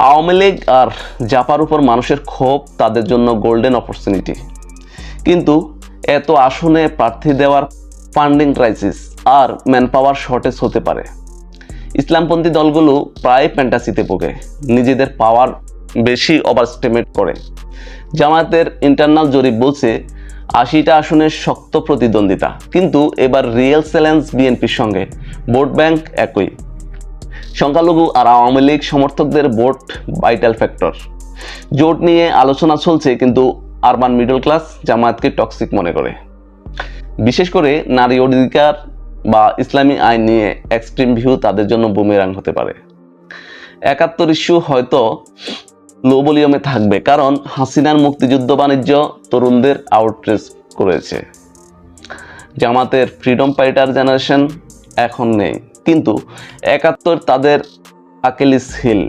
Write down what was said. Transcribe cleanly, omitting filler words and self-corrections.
আওয়ামী লীগ আর জাপার উপর মানুষের ক্ষোভ তাদের জন্য গোল্ডেন অপরচুনিটি, কিন্তু এত আসনে প্রার্থী দেওয়ার ফান্ডিং ক্রাইসিস আর ম্যান পাওয়ার শর্টেজ হতে পারে। ইসলামপন্থী দলগুলো প্রায় ফ্যান্টাসিতে ভোগে, নিজেদের পাওয়ার বেশি ওভারস্টিমেট করে। জামায়াতের ইন্টারনাল জরিপ বলছে 80টা আসনের শক্ত প্রতিদ্বন্দ্বিতা, কিন্তু এবার রিয়েল চ্যালেঞ্জ বিএনপির সঙ্গে। ভোট ব্যাংক একই, সংখ্যালঘু আর আওয়ামী লীগ সমর্থকদের ভোট ভাইটাল ফ্যাক্টর। জোট নিয়ে আলোচনা চলছে, কিন্তু আরবান মিডল ক্লাস জামায়াতকে টক্সিক মনে করে। বিশেষ করে নারী অধিকার বা ইসলামী আইন নিয়ে এক্সট্রিম ভিউ তাদের জন্য বুমেরাং হতে পারে। 71 ইস্যু হয়তো লো ভলিউমে থাকবে, কারণ হাসিনার মুক্তিযুদ্ধ বাণিজ্য তরুণদের আউটরিচ করেছে। জামাতের ফ্রিডম ফাইটার জেনারেশন এখন নেই, কিন্তু 71 তাদের আকিলিস হিল।